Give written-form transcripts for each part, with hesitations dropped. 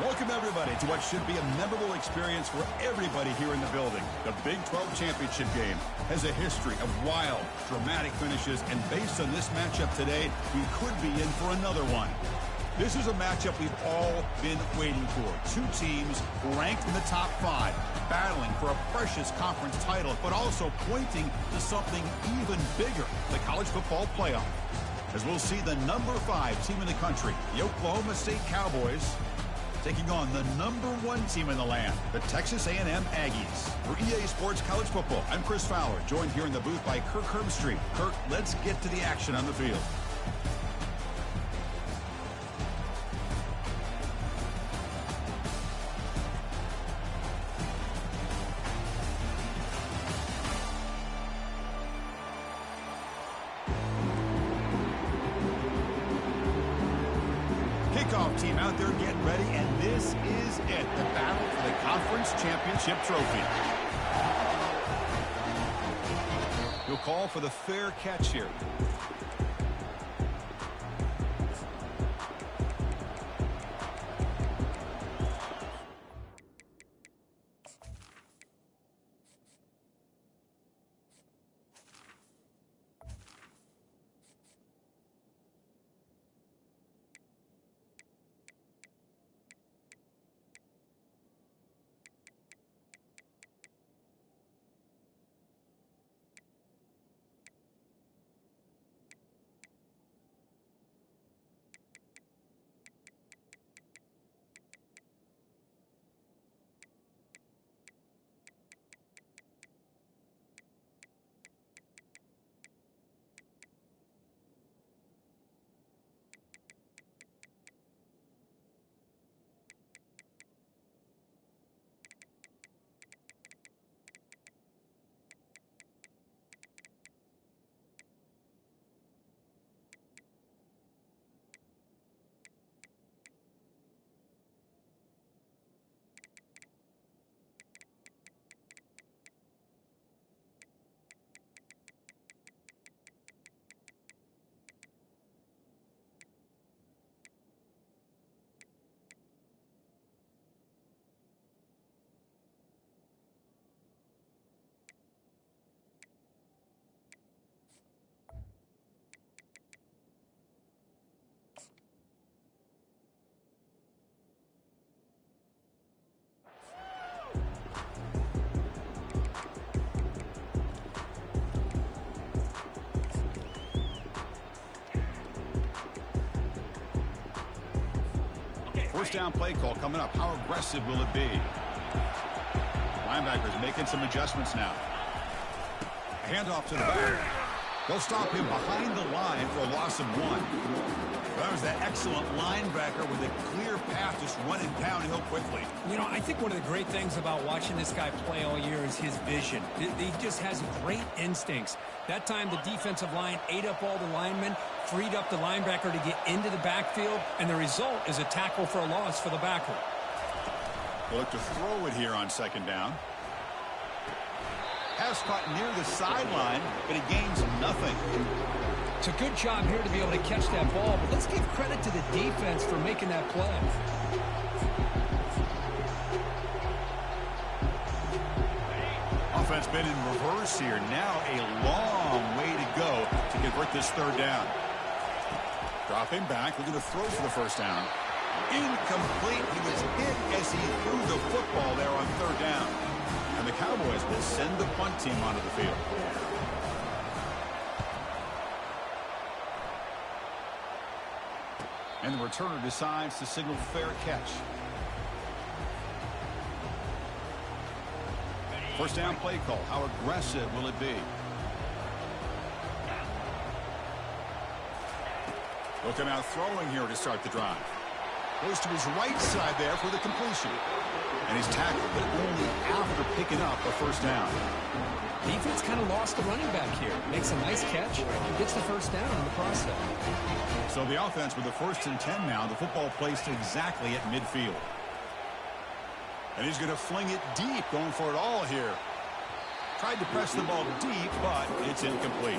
Welcome, everybody, to what should be a memorable experience for everybody here in the building. The Big 12 Championship game has a history of wild, dramatic finishes, and based on this matchup today, we could be in for another one. This is a matchup we've all been waiting for. Two teams ranked in the top 5, battling for a precious conference title, but also pointing to something even bigger, the college football playoff. As we'll see the number 5 team in the country, the Oklahoma State Cowboys, taking on the number 1 team in the land, the Texas A&M Aggies. For EA Sports College Football, I'm Chris Fowler, joined here in the booth by Kirk Herbstreit. Kirk, let's get to the action on the field. Kickoff team out there getting ready, and this is it, the battle for the conference championship trophy. He'll call for the fair catch here. First down play call coming up. How aggressive will it be? Linebackers making some adjustments now. Handoff to the back. They'll stop him behind the line for a loss of 1. That was that excellent linebacker with a clear path just running downhill quickly. You know, I think one of the great things about watching this guy play all year is his vision. He just has great instincts. That time the defensive line ate up all the linemen, freed up the linebacker to get into the backfield, and the result is a tackle for a loss for the backer. They'll look to throw it here on second down. Pass caught near the sideline, but he gains nothing. It's a good job here to be able to catch that ball, but let's give credit to the defense for making that play. Offense been in reverse here. Now a long way to go to convert this third down. Dropping back, looking to throw for the first down. Incomplete. He was hit as he threw the football there on third down. And the Cowboys will send the punt team onto the field. And the returner decides to signal fair catch. First down play call. How aggressive will it be? Looking out throwing here to start the drive. Goes to his right side there for the completion. And he's tackled, but only after picking up a first down. Defense kind of lost the running back here. Makes a nice catch. Gets the first down in the process. So the offense with the 1st and 10 now. The football placed exactly at midfield. And he's going to fling it deep, going for it all here. Tried to press the ball deep, but it's incomplete.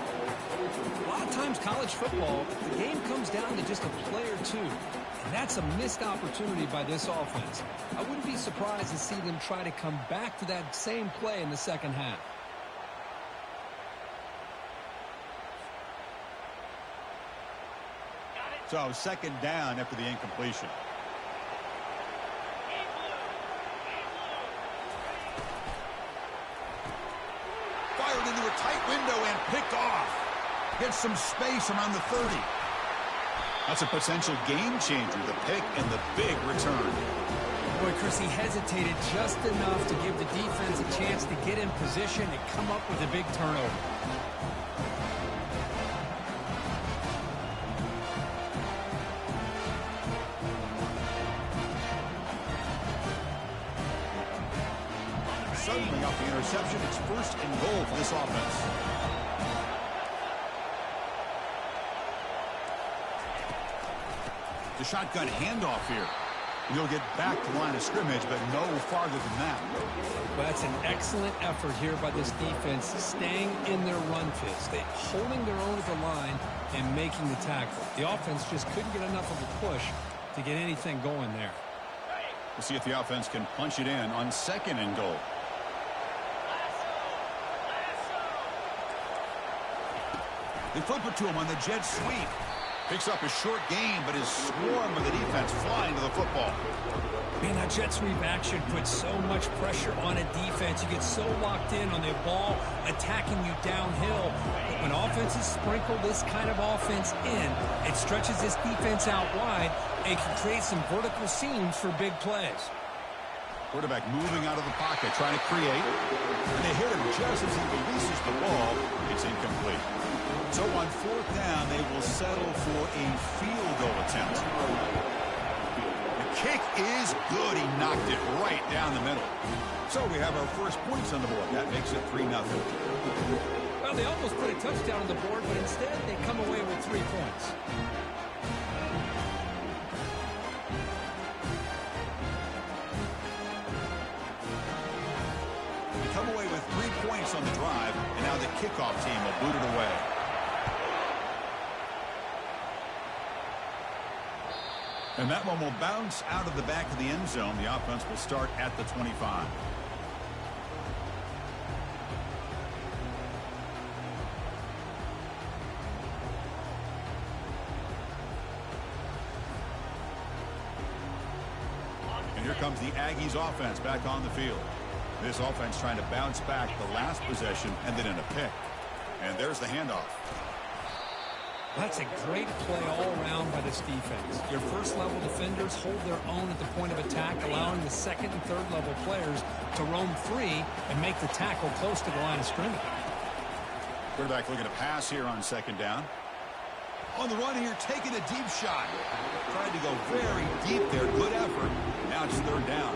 A lot of times college football, the game comes down to just a play or two. And that's a missed opportunity by this offense. I wouldn't be surprised to see them try to come back to that same play in the second half. So second down after the incompletion. Fired into a tight window and picked off. Gets some space around the 30. That's a potential game changer, the pick and the big return. Boy, Chris, he hesitated just enough to give the defense a chance to get in position and come up with a big turnover. Suddenly off the interception, it's first and goal for this offense. The shotgun handoff here. He'll get back to the line of scrimmage, but no farther than that. Well, that's an excellent effort here by this defense, staying in their run fist. They holding their own at the line and making the tackle. The offense just couldn't get enough of a push to get anything going there. We'll see if the offense can punch it in on second and goal. They flip it to him on the jet sweep. Picks up a short gain, but is swarmed by the defense flying to the football. Man, that jet sweep action puts so much pressure on a defense. You get so locked in on the ball attacking you downhill. But when offenses sprinkle this kind of offense in, it stretches this defense out wide and can create some vertical seams for big plays. Quarterback moving out of the pocket, trying to create. And they hit him just as he releases the ball. It's incomplete. So on fourth down, they will settle for a field goal attempt. The kick is good. He knocked it right down the middle. So we have our first points on the board. That makes it 3-0. Well, they almost put a touchdown on the board, but instead they come away with 3 points. They come away with 3 points on the drive, and now the kickoff team will boot it away. And that one will bounce out of the back of the end zone. The offense will start at the 25. And here comes the Aggies offense back on the field. This offense trying to bounce back the last possession and then in a pick. And there's the handoff. That's a great play all around by this defense. Your first-level defenders hold their own at the point of attack, allowing the second and third-level players to roam free and make the tackle close to the line of scrimmage. Quarterback looking to pass here on second down. On the run here, taking a deep shot. Tried to go very deep there. Good effort. Now it's third down.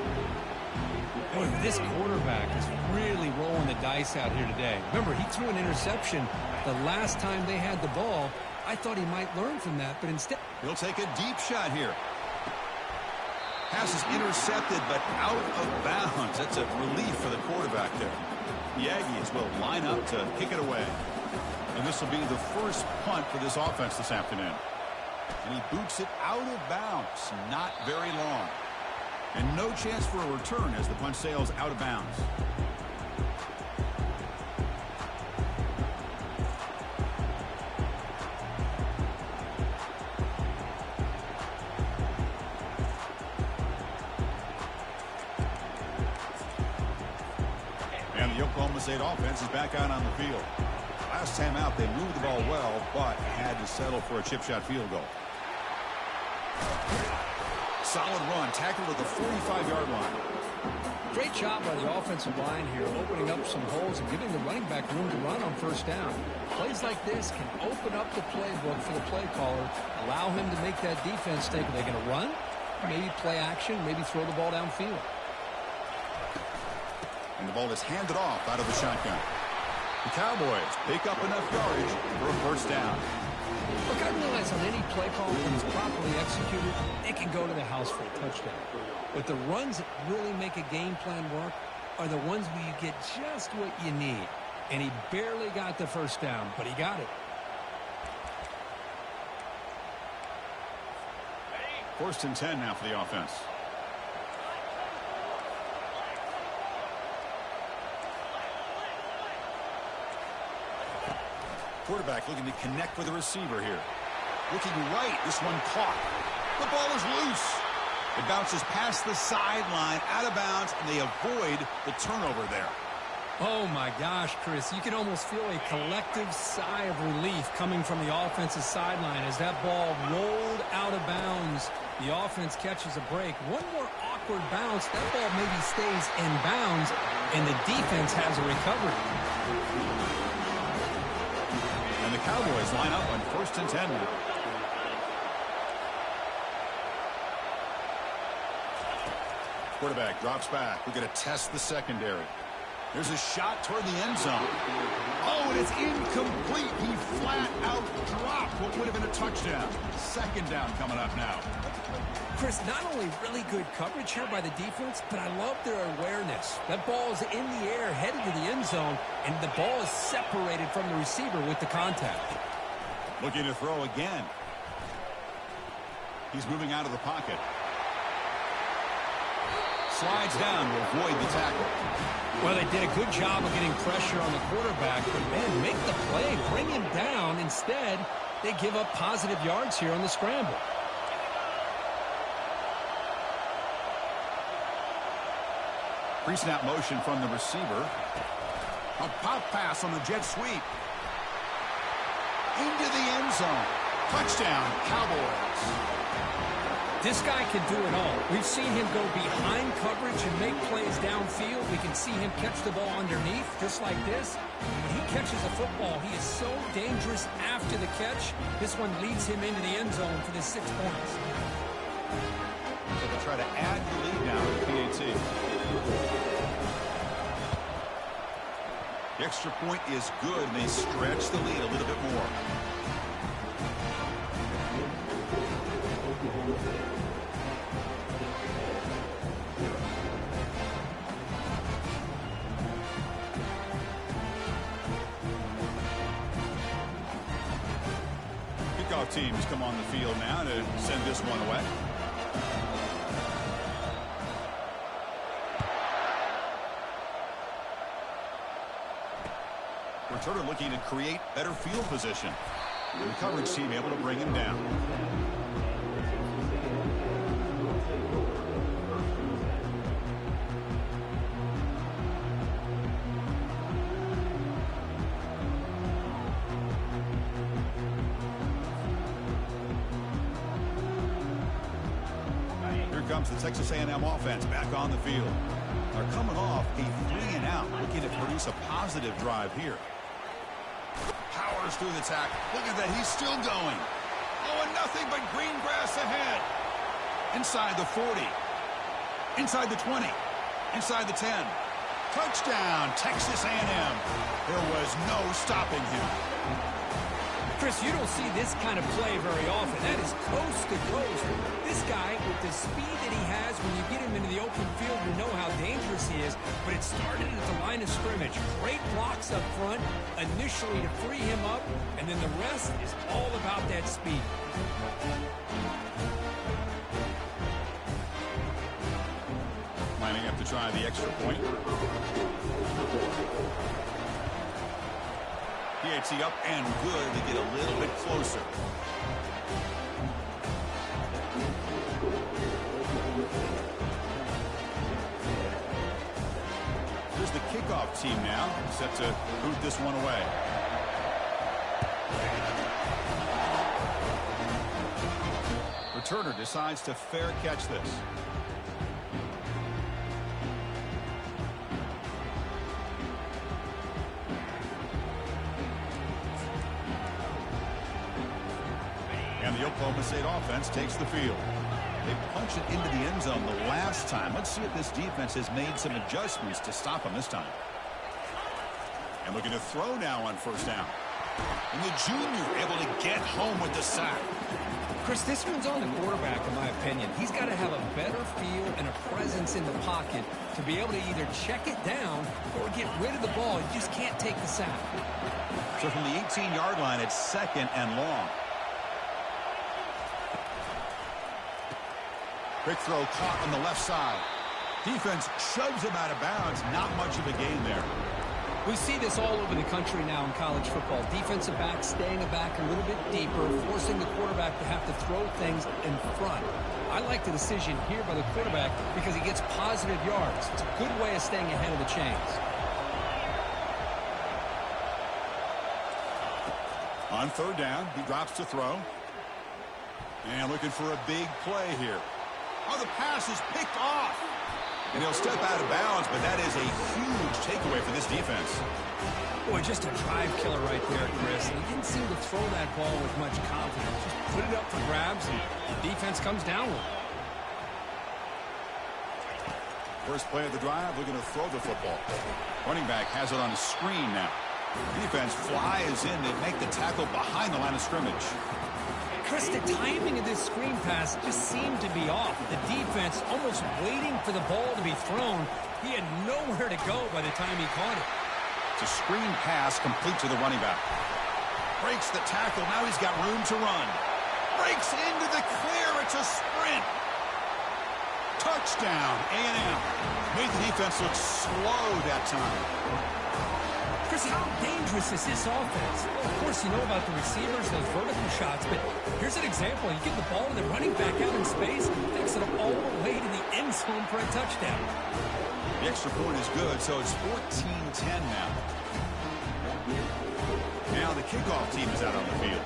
Boy, this quarterback is really rolling the dice out here today. Remember, he threw an interception the last time they had the ball. I thought he might learn from that, but instead... He'll take a deep shot here. Pass is intercepted, but out of bounds. That's a relief for the quarterback there. The Aggies will line up to kick it away. And this will be the first punt for this offense this afternoon. And he boots it out of bounds. Not very long. And no chance for a return as the punt sails out of bounds. And the Oklahoma State offense is back out on the field. Last time out, they moved the ball well, but had to settle for a chip shot field goal. Solid run, tackled at the 45-yard line. Great job by the offensive line here, opening up some holes and giving the running back room to run on first down. Plays like this can open up the playbook for the play caller, allow him to make that defense think, are they going to run? Maybe play action, maybe throw the ball downfield. And the ball is handed off out of the shotgun. The Cowboys pick up enough yardage for a first down. Look, I realize on any play call, when it's properly executed, it can go to the house for a touchdown. But the runs that really make a game plan work, are the ones where you get just what you need. And he barely got the first down, but he got it. First and 10 now for the offense. Quarterback looking to connect with the receiver here. Looking right, this one caught. The ball is loose. It bounces past the sideline, out of bounds, and they avoid the turnover there. Oh, my gosh, Chris. You can almost feel a collective sigh of relief coming from the offensive sideline as that ball rolled out of bounds. The offense catches a break. One more awkward bounce. That ball maybe stays in bounds, and the defense has a recovery. And the Cowboys line up on first and 10 now. Quarterback drops back. We're going to test the secondary. There's a shot toward the end zone. Oh, and it's incomplete. He flat out dropped what would have been a touchdown. Second down coming up now. Chris, not only really good coverage here by the defense, but I love their awareness. That ball is in the air, headed to the end zone, and the ball is separated from the receiver with the contact. Looking to throw again. He's moving out of the pocket. Slides down to avoid the tackle. Well, they did a good job of getting pressure on the quarterback, but, man, make the play, bring him down. Instead, they give up positive yards here on the scramble. Pre-snap motion from the receiver. A pop pass on the jet sweep. Into the end zone. Touchdown, Cowboys. This guy can do it all. We've seen him go behind coverage and make plays downfield. We can see him catch the ball underneath, just like this. When he catches a football, he is so dangerous after the catch. This one leads him into the end zone for the 6 points. So they'll try to add the lead now to PAT. The extra point is good, and they stretch the lead a little bit more. Kickoff teams come on the field now to send this one away. Returner looking to create better field position. And the coverage team able to bring him down. Here comes the Texas A&M offense back on the field. They're coming off a 3-and-out, looking to produce a positive drive here. Powers through the tackle. Look at that. He's still going. Oh, and nothing but green grass ahead. Inside the 40. Inside the 20. Inside the 10. Touchdown, Texas A&M. There was no stopping him. Chris, you don't see this kind of play very often. That is coast to coast. This guy, with the speed that he has, when you get him into the open field, you know how dangerous he is. But it started at the line of scrimmage. Great blocks up front, initially to free him up, and then the rest is all about that speed. Lining up to try the extra point. PAT up and good to get a little bit closer. Here's the kickoff team now, set to boot this one away. Returner decides to fair catch this. And the Oklahoma State offense takes the field. They punch it into the end zone the last time. Let's see if this defense has made some adjustments to stop them this time. And looking to throw now on first down. And the junior able to get home with the sack. Chris, this one's on the quarterback, in my opinion. He's got to have a better feel and a presence in the pocket to be able to either check it down or get rid of the ball. He just can't take the sack. So from the 18-yard line, it's 2nd and long. Quick throw caught on the left side. Defense shoves him out of bounds. Not much of a gain there. We see this all over the country now in college football. Defensive backs staying back a little bit deeper, forcing the quarterback to have to throw things in front. I like the decision here by the quarterback because he gets positive yards. It's a good way of staying ahead of the chains. On 3rd down, he drops to throw. And looking for a big play here. Oh, the pass is picked off. And he'll step out of bounds, but that is a huge takeaway for this defense. Boy, just a drive killer right there, Chris. He didn't seem to throw that ball with much confidence. Just put it up for grabs, and the defense comes down with it. First play of the drive, looking to throw the football. Running back has it on a screen now. Defense flies in to make the tackle behind the line of scrimmage. Chris, the timing of this screen pass just seemed to be off. The defense almost waiting for the ball to be thrown. He had nowhere to go by the time he caught it. It's a screen pass complete to the running back. Breaks the tackle. Now he's got room to run. Breaks into the clear. It's a sprint. Touchdown, A&M. Made the defense look slow that time. Chris, how dangerous is this offense? Well, of course, you know about the receivers, those vertical shots, but here's an example. You get the ball to the running back out in space, takes it all the way to the end zone for a touchdown. The extra point is good, so it's 14-10 now. Now the kickoff team is out on the field.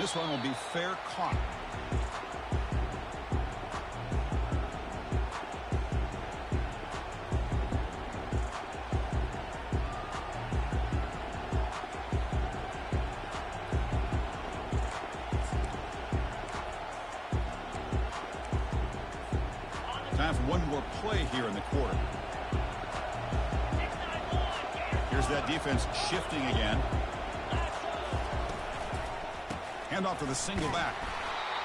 This one will be fair caught. Time for one more play here in the quarter. Here's that defense shifting again. Handoff to the single back.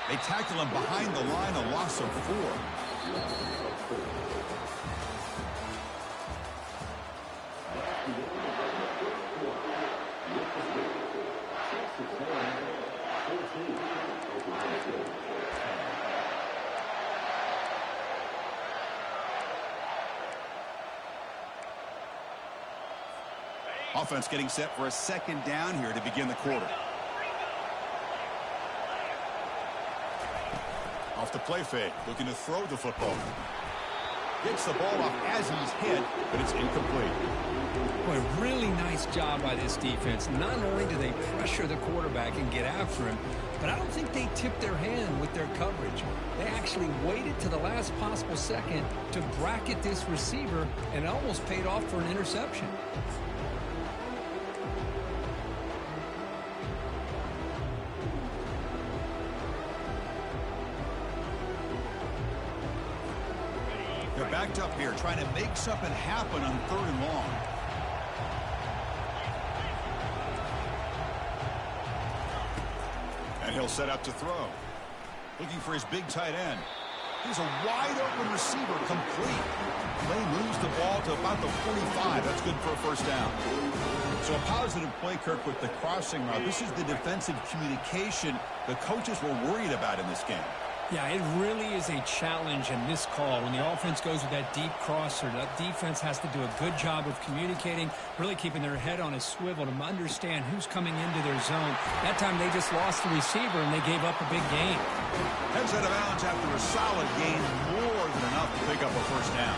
They tackle him behind the line, a loss of 4. Offense getting set for a 2nd down here to begin the quarter. Off the play fake, looking to throw the football. Gets the ball off as he's hit, but it's incomplete. Boy, really nice job by this defense. Not only do they pressure the quarterback and get after him, but I don't think they tipped their hand with their coverage. They actually waited to the last possible second to bracket this receiver, and it almost paid off for an interception. They're backed up here, trying to make something happen on 3rd and long. And he'll set up to throw. Looking for his big tight end. He's a wide-open receiver, complete. Play moves the ball to about the 45. That's good for a 1st down. So a positive play, Kirk, with the crossing route. This is the defensive communication the coaches were worried about in this game. Yeah, it really is a challenge in this call. When the offense goes with that deep crosser, that defense has to do a good job of communicating, really keeping their head on a swivel to understand who's coming into their zone. That time they just lost the receiver and they gave up a big gain. Heads out of bounds after a solid gain, more than enough to pick up a 1st down.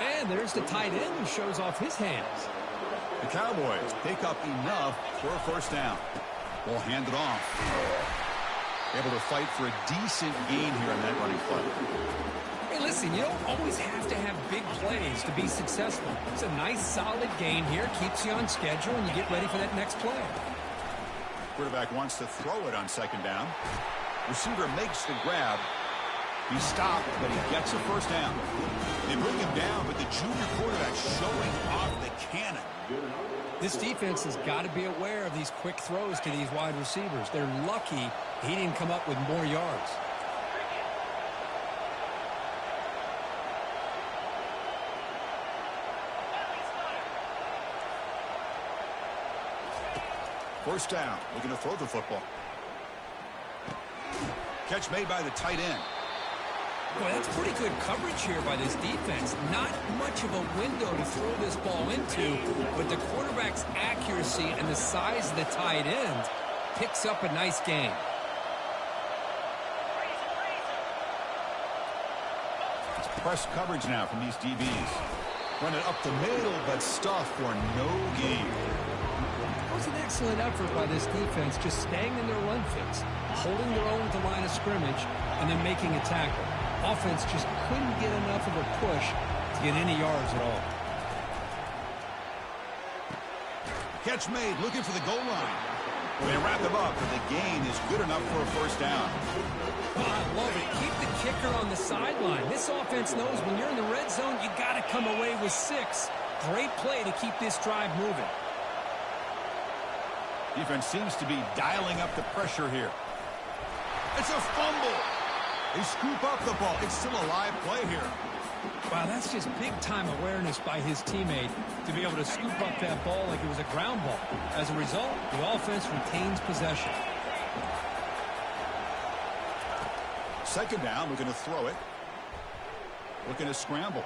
And there's the tight end who shows off his hands. The Cowboys pick up enough for a 1st down. We'll hand it off. Able to fight for a decent gain here on that running play. Hey, listen, you don't always have to have big plays to be successful. It's a nice, solid gain here. Keeps you on schedule, and you get ready for that next play. Quarterback wants to throw it on 2nd down. Receiver makes the grab. He stopped, but he gets a first down. They bring him down, but the junior quarterback showing off the cannon. This defense has got to be aware of these quick throws to these wide receivers. They're lucky he didn't come up with more yards. First down, looking to throw the football. Catch made by the tight end. Boy, that's pretty good coverage here by this defense. Not much of a window to throw this ball into, but the quarterback's accuracy and the size of the tight end picks up a nice gain. It's press coverage now from these DBs. Run it up the middle, but stuffed for no gain. That was an excellent effort by this defense, just staying in their run fits, holding their own at the line of scrimmage, and then making a tackle. Offense just couldn't get enough of a push to get any yards at all. Catch made, looking for the goal line. They wrap him up, but the gain is good enough for a first down. Oh, I love it. Keep the kicker on the sideline. This offense knows when you're in the red zone, you got to come away with 6. Great play to keep this drive moving. Defense seems to be dialing up the pressure here. It's a fumble. They scoop up the ball. It's still a live play here. Wow, that's just big-time awareness by his teammate to be able to scoop up that ball like it was a ground ball. As a result, the offense retains possession. Second down, looking to throw it. Looking to scramble.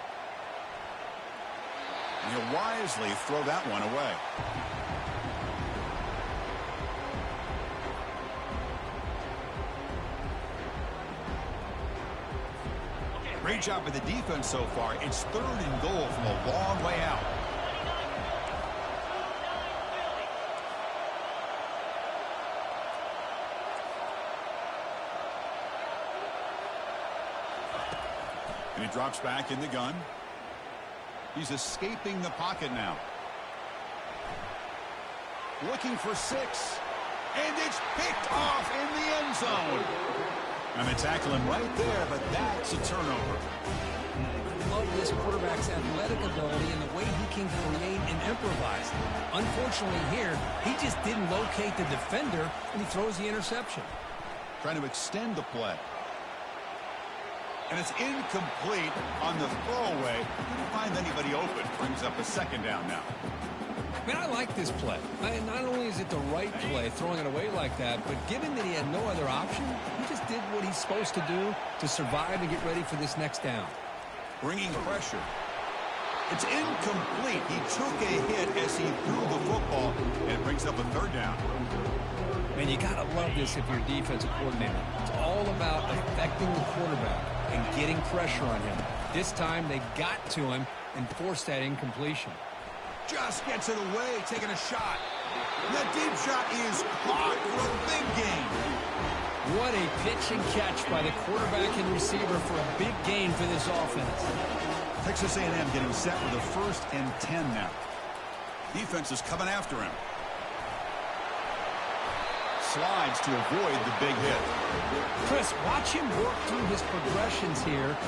And he'll wisely throw that one away. Great job by the defense so far. It's 3rd and goal from a long way out. And he drops back in the gun. He's escaping the pocket now. Looking for 6. And it's picked off in the end zone. And they tackle him right there, but that's a turnover. I love this quarterback's athletic ability and the way he can create and improvise. Unfortunately here, he just didn't locate the defender, and he throws the interception. Trying to extend the play. And it's incomplete on the throwaway. Didn't find anybody open. Brings up a second down now. Man, I like this play. Not only is it the right play, throwing it away like that, but given that he had no other option, he just did what he's supposed to do to survive and get ready for this next down. Bringing pressure. It's incomplete. He took a hit as he threw the football, and it brings up a 3rd down. Man, you got to love this if you're a defensive coordinator. It's all about affecting the quarterback and getting pressure on him. This time, they got to him and forced that incompletion. Just gets it away, taking a shot. That deep shot is caught for a big gain. What a pitch and catch by the quarterback and receiver for a big gain for this offense. Texas A&M getting set with a 1st and 10 now. Defense is coming after him. Slides to avoid the big hit. Chris, watch him work through his progressions here.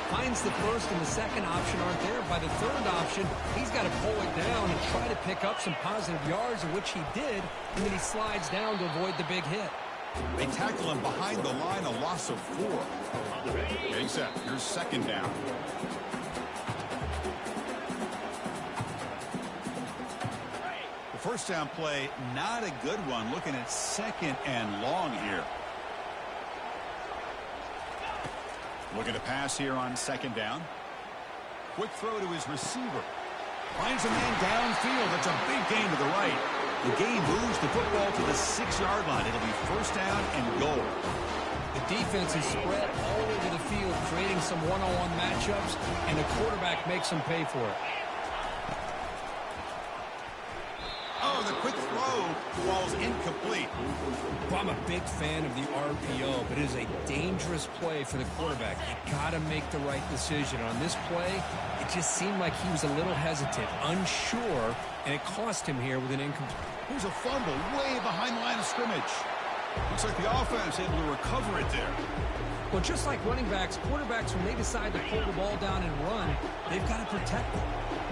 Finds the 1st and the 2nd option aren't there. By the 3rd option, he's got to pull it down and try to pick up some positive yards, which he did, and then he slides down to avoid the big hit. They tackle him behind the line, a loss of 4. Getting set. Here's 2nd down. The first down play, not a good one. Looking at 2nd and long here. Looking to pass here on 2nd down. Quick throw to his receiver. Finds a man downfield. That's a big gain to the right. The game moves the football to the 6-yard line. It'll be 1st down and goal. The defense is spread all over the field, creating some one-on-one matchups, and the quarterback makes them pay for it. Oh, the quick throw falls incomplete. Well, I'm a big fan of the RPO, but it is a dangerous play for the quarterback. You got to make the right decision. On this play, it just seemed like he was a little hesitant, unsure, and it cost him here with an incomplete. Here's a fumble way behind the line of scrimmage. Looks like the offense able to recover it there. Well, just like running backs, quarterbacks, when they decide to pull the ball down and run, they've got to protect it.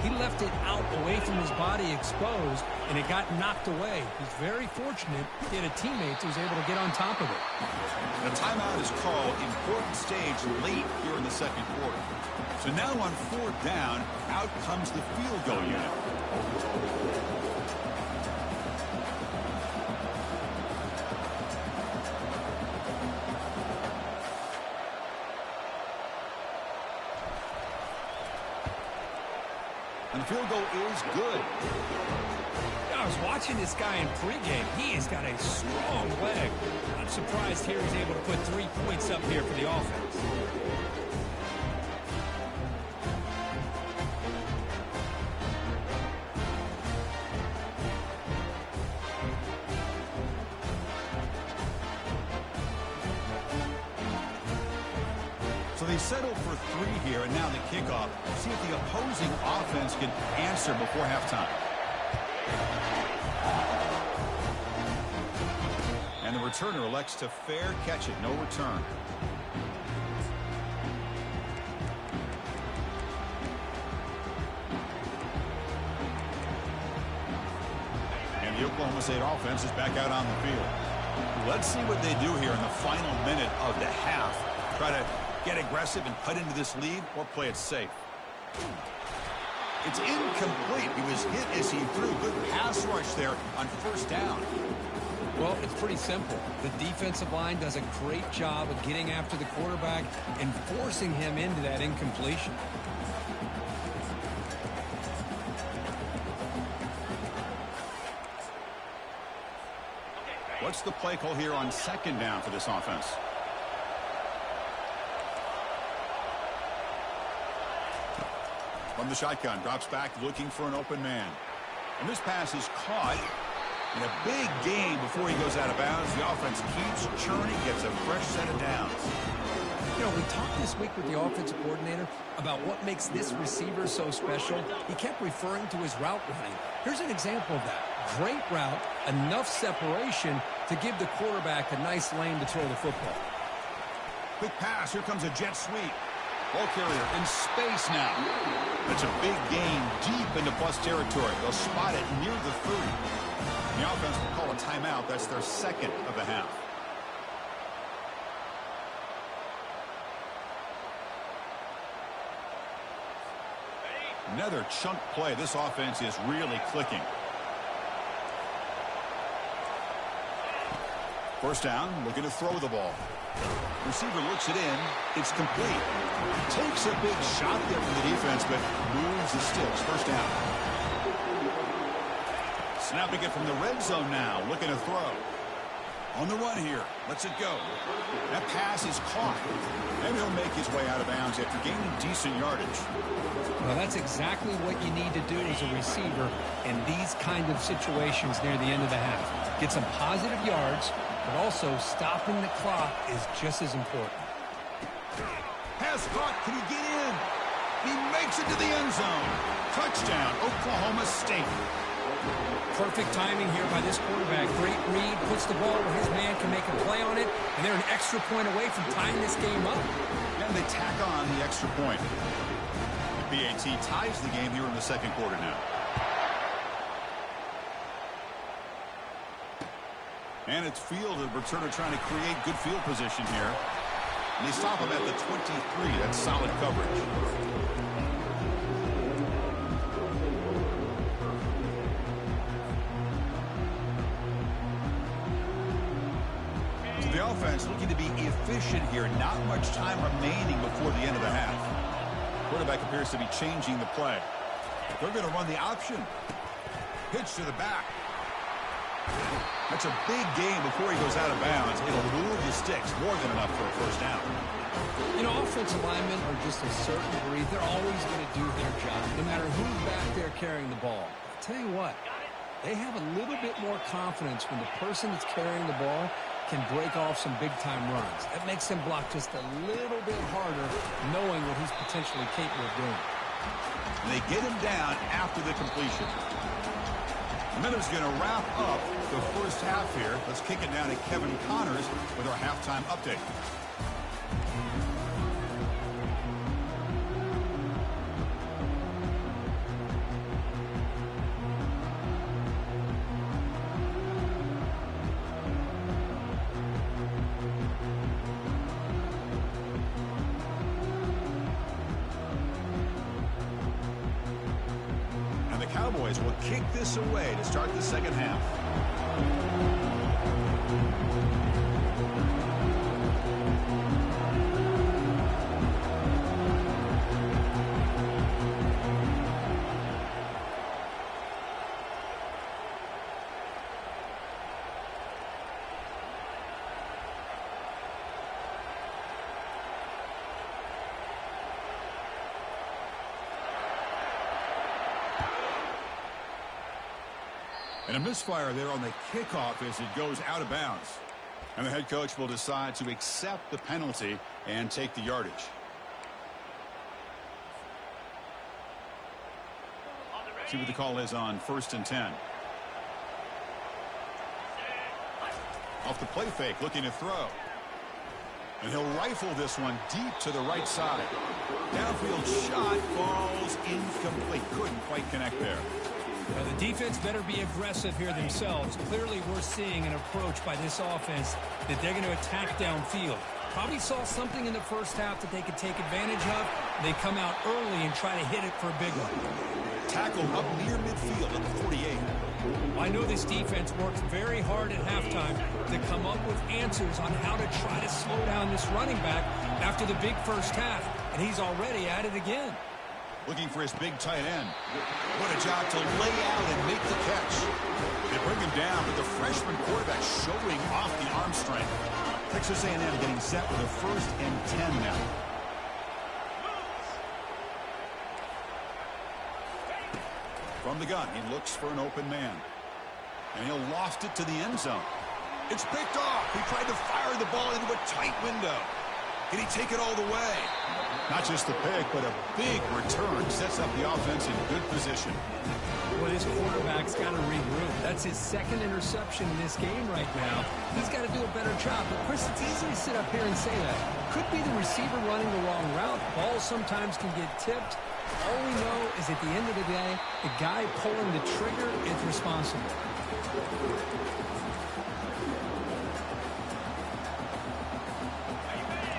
He left it out away from his body exposed, and it got knocked away. He's very fortunate he had a teammate who was able to get on top of it. The timeout is called. Important stage late here in the second quarter. So now on fourth down, out comes the field goal unit. And the field goal is good. I was watching this guy in pregame. He has got a strong leg. I'm surprised here he's able to put 3 points up here for the offense. So they settle for 3 here, and now the kickoff. See if the opposing offense can answer before halftime. And the returner elects to fair catch it. No return. And the Oklahoma State offense is back out on the field. Let's see what they do here in the final minute of the half. Try to get aggressive and cut into this lead, or play it safe. It's incomplete. He was hit as he threw. Good pass rush there on first down. Well, it's pretty simple. The defensive line does a great job of getting after the quarterback and forcing him into that incompletion. What's the play call here on second down for this offense? From the shotgun, drops back looking for an open man. And this pass is caught in a big gain before he goes out of bounds. The offense keeps churning, gets a fresh set of downs. You know, we talked this week with the offensive coordinator about what makes this receiver so special. He kept referring to his route running. Here's an example of that. Great route, enough separation to give the quarterback a nice lane to throw the football. Quick pass. Here comes a jet sweep. Ball carrier in space now. That's a big gain deep into plus territory. They'll spot it near the 30. The offense will call a timeout. That's their second of the half. Another chunk play. This offense is really clicking. First down, looking to throw the ball. Receiver looks it in. It's complete. Takes a big shot there from the defense, but moves the sticks. First down. Snapping it from the red zone now. Looking to throw. On the run here. Lets it go. That pass is caught. And he'll make his way out of bounds after gaining decent yardage. Well, that's exactly what you need to do as a receiver in these kind of situations near the end of the half. Get some positive yards, but also stopping the clock is just as important. Pass caught. Can he get in? He makes it to the end zone. Touchdown, Oklahoma State. Perfect timing here by this quarterback. Great read, puts the ball where his man can make a play on it, and they're an extra point away from tying this game up. And they tack on the extra point. BAT ties the game here in the second quarter now. And it's fielded. Returner trying to create good field position here. And they stop him at the 23. That's solid coverage. So the offense looking to be efficient here. Not much time remaining before the end of the half. Quarterback appears to be changing the play. They're going to run the option. Pitch to the back. That's a big gain before he goes out of bounds. It'll move the sticks, more than enough for a first down. You know, offensive linemen are just a certain breed. They're always going to do their job, no matter who's back there carrying the ball. I'll tell you what, they have a little bit more confidence when the person that's carrying the ball can break off some big-time runs. That makes them block just a little bit harder, knowing what he's potentially capable of doing. And they get him down after the completion. Miller's going to wrap up the first first half here. Let's kick it down to Kevin Connors with our halftime update. Cowboys will kick this away to start the second half. And a misfire there on the kickoff as it goes out of bounds. And the head coach will decide to accept the penalty and take the yardage. See what the call is on 1st and 10. Off the play fake, looking to throw. And he'll rifle this one deep to the right side. Downfield shot falls incomplete. Couldn't quite connect there. Now, the defense better be aggressive here themselves. Clearly, we're seeing an approach by this offense that they're going to attack downfield. Probably saw something in the first half that they could take advantage of. They come out early and try to hit it for a big one. Tackle up near midfield at the 48. I know this defense works very hard at halftime to come up with answers on how to try to slow down this running back after the big first half. And he's already at it again. Looking for his big tight end. What a job to lay out and make the catch. They bring him down, but the freshman quarterback showing off the arm strength. Texas A&M getting set with a 1st and 10 now. From the gun, he looks for an open man. And he'll loft it to the end zone. It's picked off. He tried to fire the ball into a tight window. Can he take it all the way? Not just the pick, but a big return sets up the offense in good position. Well, his quarterback's got to regroup. That's his second interception in this game right now. He's got to do a better job. But, Chris, it's easy to sit up here and say that. Could be the receiver running the wrong route. Balls sometimes can get tipped. All we know is at the end of the day, the guy pulling the trigger is responsible.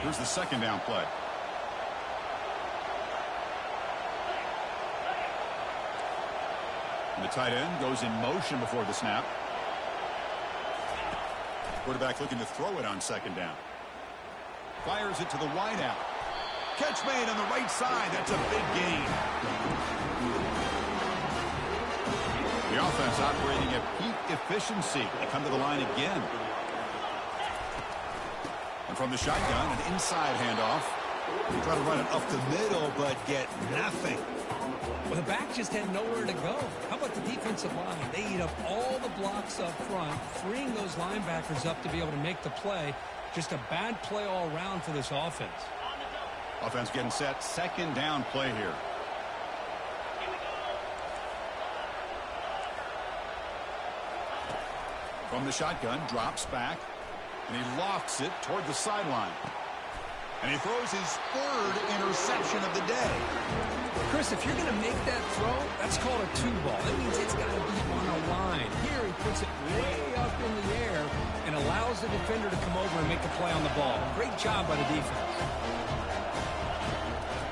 Here's the second down play. And the tight end goes in motion before the snap. Quarterback looking to throw it on second down. Fires it to the wideout. Catch made on the right side. That's a big gain. The offense operating at peak efficiency. They come to the line again. And from the shotgun, an inside handoff. They try to run it up the middle, but get nothing. Well, the back just had nowhere to go. How about the defensive line? They eat up all the blocks up front, freeing those linebackers up to be able to make the play. Just a bad play all around for this offense. Offense getting set. Second down play here. From the shotgun, drops back. And he lofts it toward the sideline. And he throws his 3rd interception of the day. Chris, if you're going to make that throw, that's called a 2-ball. That means it's got to be on a line. Here he puts it way up in the air and allows the defender to come over and make the play on the ball. Great job by the defense.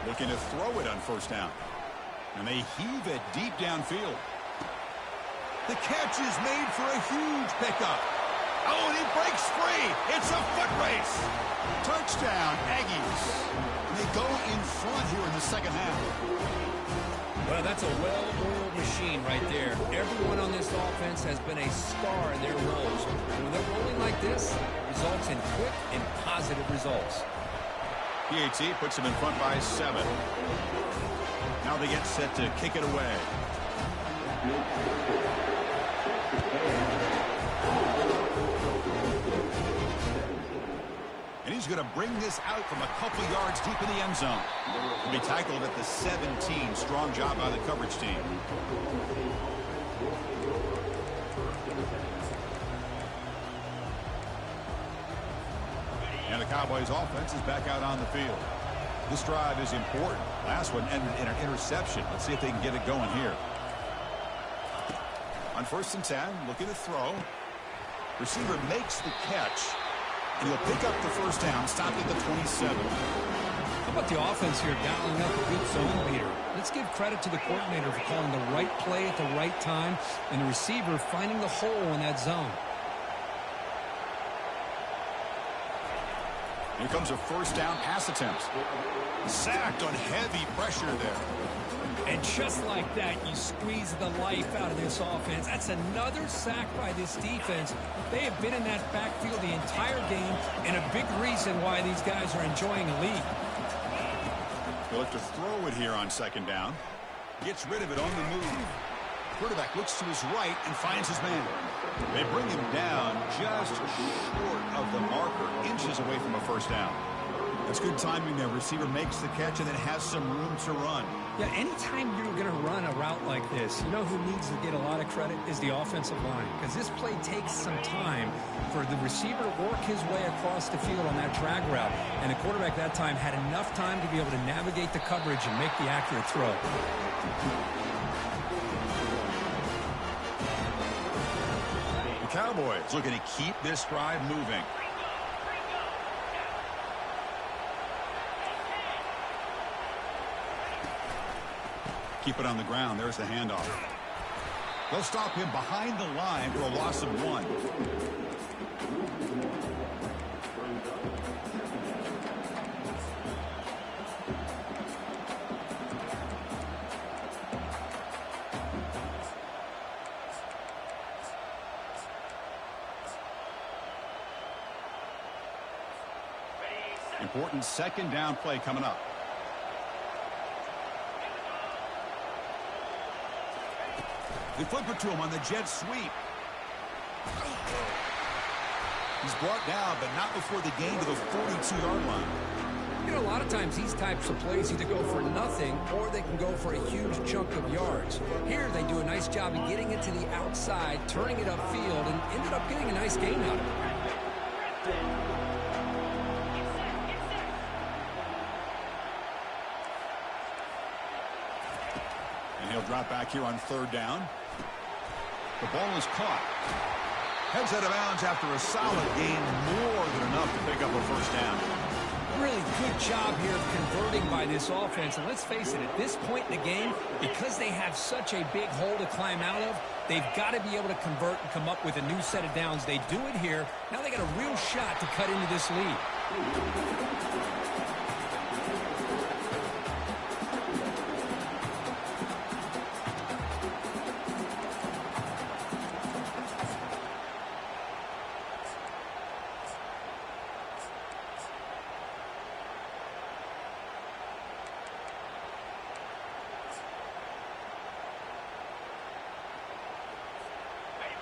Looking to throw it on first down. And they heave it deep downfield. The catch is made for a huge pickup. Oh, and he breaks free. It's a foot race. Touchdown, Aggies. They go in front here in the second half. Well, that's a well-oiled machine right there. Everyone on this offense has been a star in their roles. And when they're rolling like this, it results in quick and positive results. PAT puts them in front by 7. Now they get set to kick it away. And he's going to bring this out from a couple yards deep in the end zone. He'll be tackled at the 17. Strong job by the coverage team. And the Cowboys offense is back out on the field. This drive is important. Last one ended in an interception. Let's see if they can get it going here. On 1st and 10, looking to throw. Receiver makes the catch. And he'll pick up the first down, stopped at the 27. How about the offense here dialing up a good zone beater? Let's give credit to the coordinator for calling the right play at the right time and the receiver finding the hole in that zone. Here comes a first down pass attempt. Sacked on heavy pressure there. And just like that, you squeeze the life out of this offense. That's another sack by this defense. They have been in that backfield the entire game, and a big reason why these guys are enjoying a lead. He'll look to throw it here on 2nd down. Gets rid of it on the move. Quarterback looks to his right and finds his man. They bring him down just short of the marker, inches away from a first down. That's good timing there. Receiver makes the catch and then has some room to run. Yeah, anytime you're going to run a route like this, you know who needs to get a lot of credit is the offensive line. Because this play takes some time for the receiver to work his way across the field on that drag route. And the quarterback that time had enough time to be able to navigate the coverage and make the accurate throw. The Cowboys looking to keep this drive moving. Keep it on the ground. There's the handoff. They'll stop him behind the line for a loss of 1. Important 2nd down play coming up. They flip it to him on the jet sweep. He's brought down, but not before the gain to the 42-yard line. You know, a lot of times these types of plays either go for nothing or they can go for a huge chunk of yards. Here they do a nice job of getting it to the outside, turning it upfield, and ended up getting a nice gain out of it. And he'll drop back here on 3rd down. The ball is caught. Heads out of bounds after a solid gain, more than enough to pick up a first down. Really good job here of converting by this offense. And let's face it, at this point in the game, because they have such a big hole to climb out of, they've got to be able to convert and come up with a new set of downs. They do it here. Now they got a real shot to cut into this lead.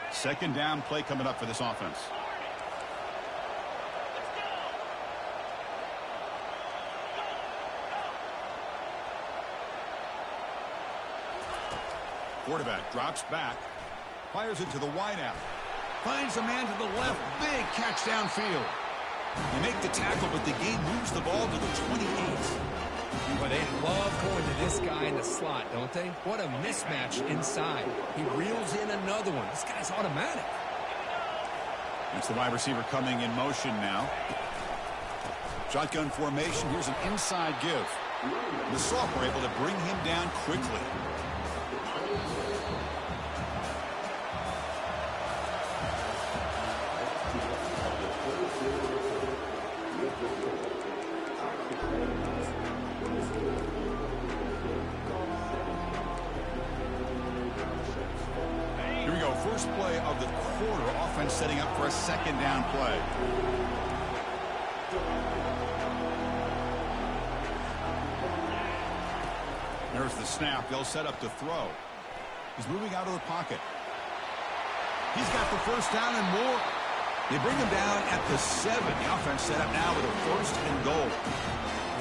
Second down play coming up for this offense. Quarterback drops back, fires it to the wideout, finds a man to the left, big catch downfield. They make the tackle, but the game moves the ball to the 28. But they love going to this guy in the slot, don't they? What a mismatch inside. He reels in another one. This guy's automatic. That's the wide receiver coming in motion now. Shotgun formation. Here's an inside give. The sophomore able to bring him down quickly. Here we go. First play of the quarter. Offense setting up for a second down play. There's the snap. They'll set up to throw. He's moving out of the pocket. He's got the first down and more. They bring him down at the 7. The offense set up now with a first and goal.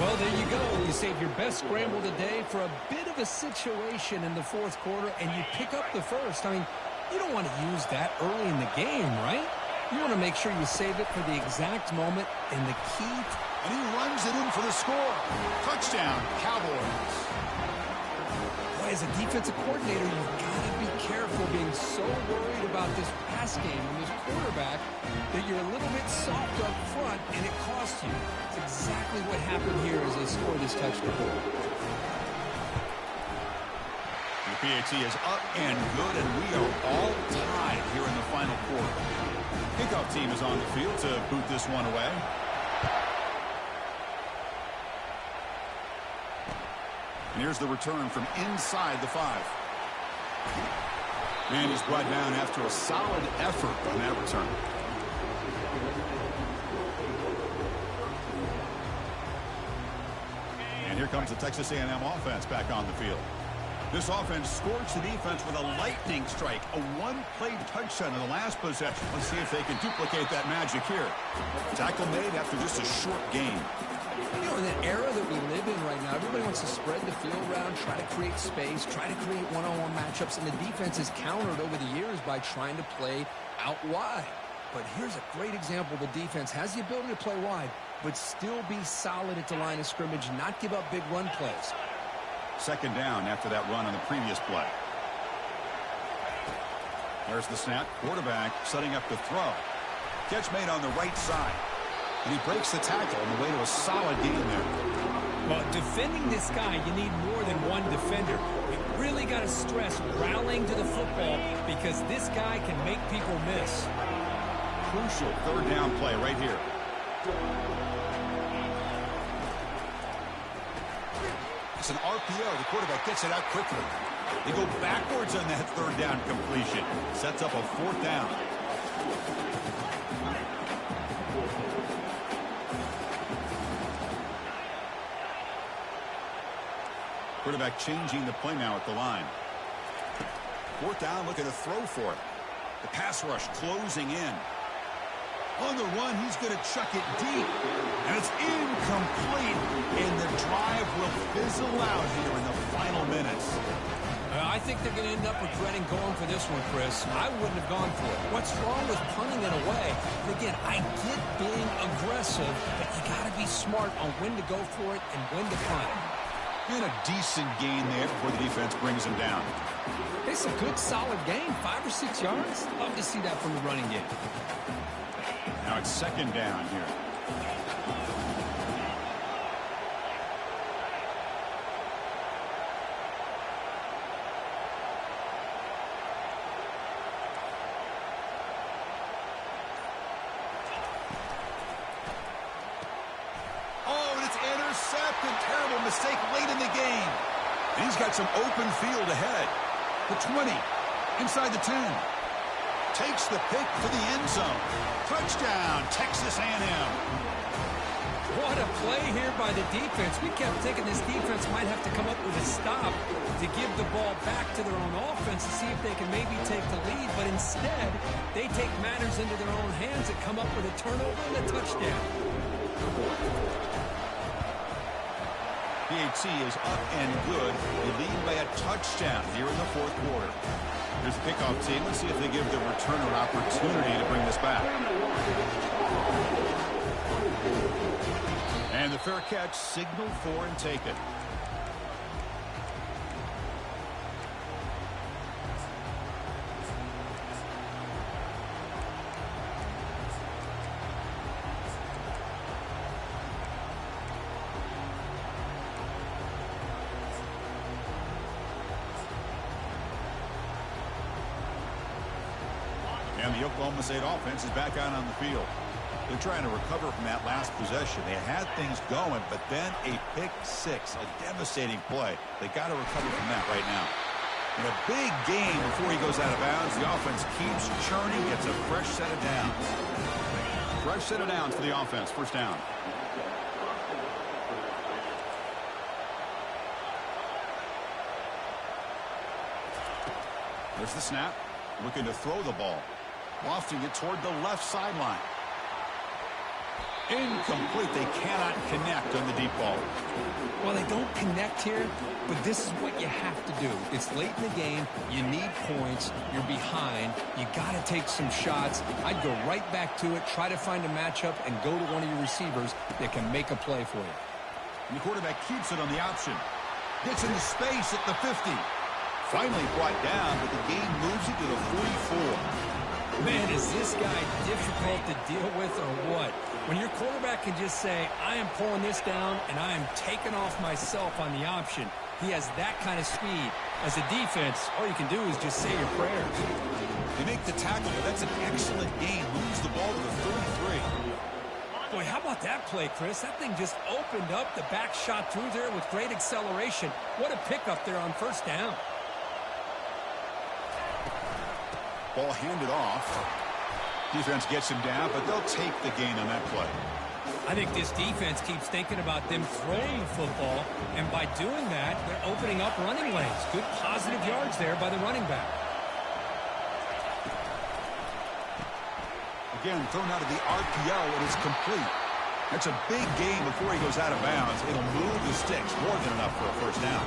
Well, there you go. You save your best scramble today for a bit of a situation in the fourth quarter, and you pick up the first. I mean, you don't want to use that early in the game, right? You want to make sure you save it for the exact moment and the key. And he runs it in for the score. Touchdown, Cowboys. Boy, as a defensive coordinator, you've got to be careful being so worried about this pass game and this quarterback that you're a little bit soft up front, and it costs you. It's exactly what happened here as they score this touchdown. The PAT is up and good, and we are all tied here in the final quarter. Kickoff team is on the field to boot this one away. And here's the return from inside the 5. And he's brought down after a solid effort on that return. And here comes the Texas A&M offense back on the field. This offense scorched the defense with a lightning strike, a one-play touchdown in the last possession. Let's see if they can duplicate that magic here. Tackle made after just a short gain. You know, in the era that we live in right now, everybody wants to spread the field around, try to create space, try to create one-on-one matchups, and the defense is countered over the years by trying to play out wide. But here's a great example. The defense has the ability to play wide, but still be solid at the line of scrimmage, not give up big run plays. Second down after that run on the previous play. There's the snap. Quarterback setting up the throw. Catch made on the right side. And he breaks the tackle on the way to a solid gain there. Well, defending this guy, you need more than one defender. You really got to stress rallying to the football because this guy can make people miss. Crucial third down play right here. It's an RPO. The quarterback gets it out quickly. They go backwards on that third down completion. Sets up a fourth down. Quarterback changing the play now at the line. Fourth down, looking to throw for it. The pass rush closing in. On the run, he's going to chuck it deep. And it's incomplete. And the drive will fizzle out here in the final minutes. I think they're going to end up regretting going for this one, Chris. I wouldn't have gone for it. What's wrong with punting it away? And again, I get being aggressive, but you got to be smart on when to go for it and when to punt. And a decent gain there before the defense brings him down. It's a good, solid gain, 5 or 6 yards. Love to see that from the running game. Now it's second down here. Oh, and it's intercepted. Terrible mistake late in the game. And he's got some open field ahead. The 20, inside the 10. Takes the pick for the end zone. Touchdown, Texas A&M. What a play here by the defense. We kept thinking this defense might have to come up with a stop to give the ball back to their own offense to see if they can maybe take the lead. But instead, they take matters into their own hands and come up with a turnover and a touchdown. PAT is up and good. They lead by a touchdown here in the fourth quarter. Here's the kickoff team. Let's see if they give the returner an opportunity to bring this back. And the fair catch, signal for and take it. And the Oklahoma State offense is back out on the field. They're trying to recover from that last possession. They had things going, but then a pick six, a devastating play. They got to recover from that right now. In a big game before he goes out of bounds, the offense keeps churning, gets a fresh set of downs. Fresh set of downs for the offense. First down. There's the snap. Looking to throw the ball. Lofting it toward the left sideline. Incomplete. They cannot connect on the deep ball. Well, they don't connect here, but this is what you have to do. It's late in the game. You need points. You're behind. You got to take some shots. I'd go right back to it, try to find a matchup, and go to one of your receivers that can make a play for you. And the quarterback keeps it on the option. Gets into space at the 50. Finally brought down, but the game moves it to the 44. Man, is this guy difficult to deal with or what? When your quarterback can just say, I am pulling this down and I am taking off myself on the option, he has that kind of speed. As a defense, all you can do is just say your prayers. They make the tackle, but that's an excellent gain. Moves the ball to the 33. Boy, how about that play, Chris? That thing just opened up. The back shot through there with great acceleration. What a pickup there on first down. Ball handed off. Defense gets him down, but they'll take the gain on that play. I think this defense keeps thinking about them throwing the football, and by doing that, they're opening up running lanes. Good positive yards there by the running back. Again, thrown out of the RPO, and it's complete. That's a big gain before he goes out of bounds. It'll move the sticks, more than enough for a first down.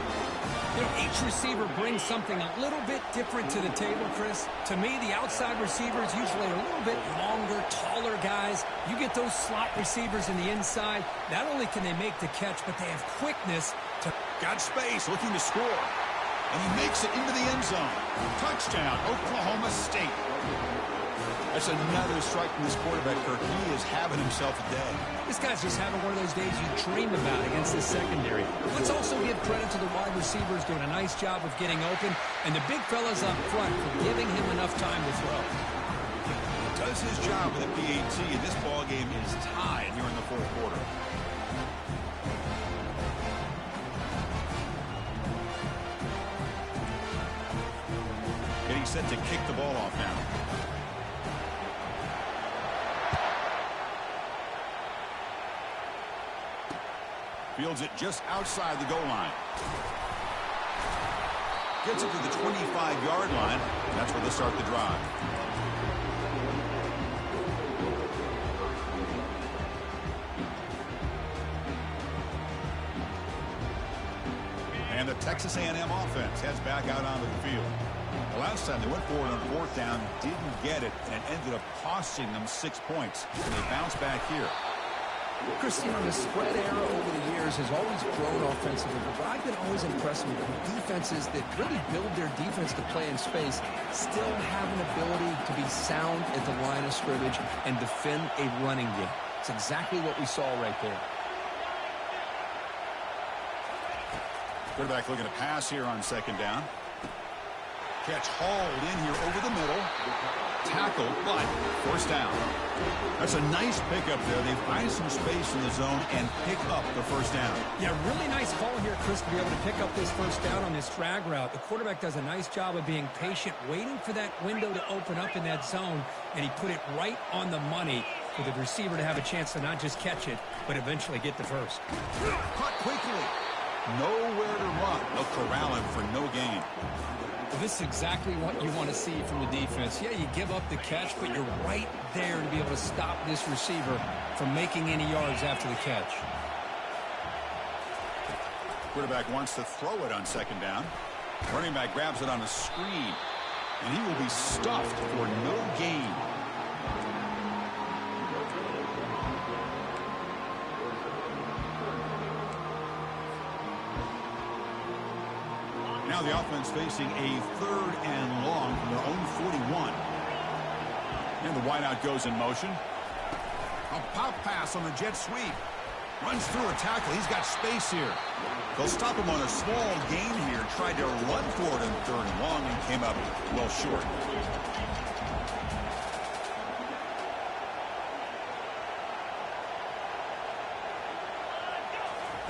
You know, each receiver brings something a little bit different to the table, Chris. To me, the outside receivers usually are a little bit longer, taller guys. You get those slot receivers in the inside, not only can they make the catch, but they have quickness to... Got space, looking to score. And he makes it into the end zone. Touchdown, Oklahoma State. That's another strike from this quarterback, Kirk. He is having himself a day. This guy's just having one of those days you dream about against this secondary. Let's also give credit to the wide receivers doing a nice job of getting open, and the big fellas up front for giving him enough time to throw. Does his job with the PAT, and this ball game is tied here in the fourth quarter. Getting set to kick the ball off now. Fields it just outside the goal line. Gets it to the 25-yard line. That's where they start the drive. And the Texas A&M offense heads back out onto the field. The last time they went forward on fourth down, didn't get it, and it ended up costing them 6 points. And they bounce back here. Chris, you know, the spread era over the years has always grown offensively, but I've been always impressed with defenses that really build their defense to play in space, still have an ability to be sound at the line of scrimmage and defend a running game. It's exactly what we saw right there. Quarterback looking to pass here on second down. Catch hauled in here over the middle. Tackle, but first down. That's a nice pickup there. They find some space in the zone and pick up the first down. Yeah, really nice call here, Chris, to be able to pick up this first down on this drag route. The quarterback does a nice job of being patient, waiting for that window to open up in that zone, and he put it right on the money for the receiver to have a chance to not just catch it, but eventually get the first. Caught quickly. Nowhere to run. They'll corral him for no gain. Well, this is exactly what you want to see from the defense. Yeah, you give up the catch, but you're right there to be able to stop this receiver from making any yards after the catch. Quarterback wants to throw it on second down. Running back grabs it on a screen, and he will be stuffed for no gain. Now the offense facing a third and long from their own 41. And the wideout goes in motion. A pop pass on the jet sweep. Runs through a tackle. He's got space here. They'll stop him on a small gain here. Tried to run for it in third and long and came up well short.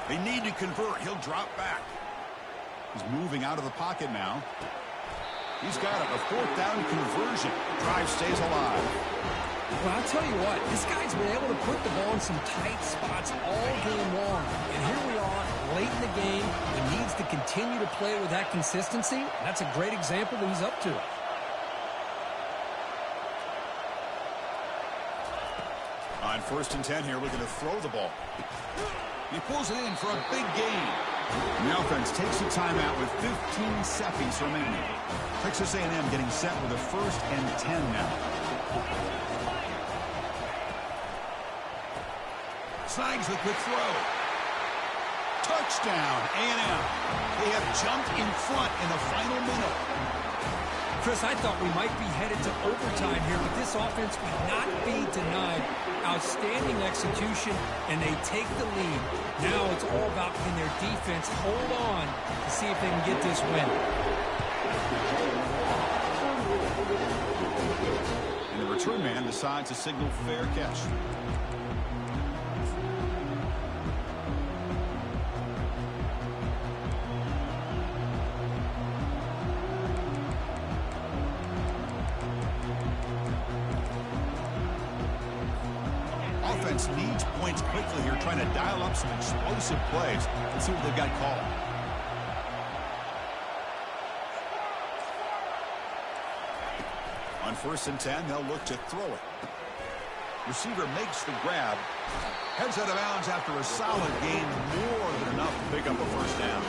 They need to convert. He'll drop back. He's moving out of the pocket now. He's got it. A fourth down conversion. Drive stays alive. Well, I'll tell you what, this guy's been able to put the ball in some tight spots all game long. And here we are, late in the game. He needs to continue to play with that consistency. That's a great example that he's up to it. On 1st and 10 here, we're going to throw the ball. He pulls it in for a big gain. The offense takes a timeout with 15 seconds remaining. Texas A&M getting set with a 1st and 10 now. Snags the quick throw. Touchdown, A&M. They have jumped in front in the final minute. Chris, I thought we might be headed to overtime here, but this offense would not be denied. Outstanding execution, and they take the lead. Now it's all about can their defense hold on to see if they can get this win. And the return man decides to signal fair catch. Offense needs points quickly here, trying to dial up some explosive plays. Let's see what they've got called. On 1st and 10, they'll look to throw it. Receiver makes the grab. Heads out of bounds after a solid gain, more than enough to pick up a 1st down.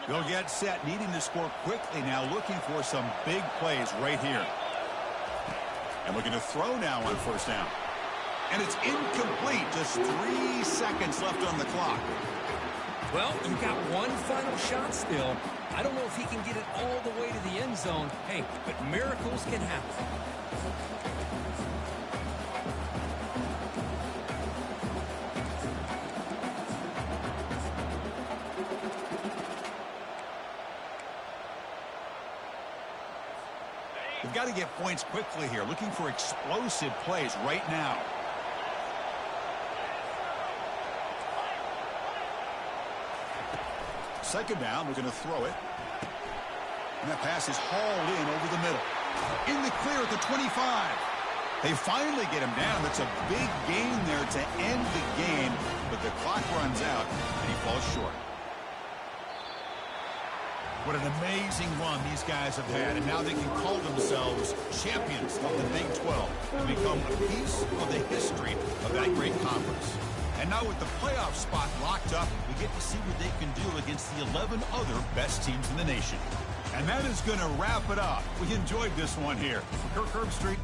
They'll get set, needing to score quickly now, looking for some big plays right here. And looking to throw now on 1st down. And it's incomplete. Just 3 seconds left on the clock. Well, you got one final shot still. I don't know if he can get it all the way to the end zone. Hey, but miracles can happen. They've got to get points quickly here, looking for explosive plays right now. Second down, we're going to throw it. And that pass is hauled in over the middle. In the clear at the 25. They finally get him down. That's a big gain there to end the game, but the clock runs out, and he falls short. What an amazing run these guys have had, and now they can call themselves champions of the Big 12 and become a piece of the history of that great conference. And now with the playoff spot locked up, we get to see what they can do against the 11 other best teams in the nation. And that is going to wrap it up. We enjoyed this one here. For Kirk Herbstreit.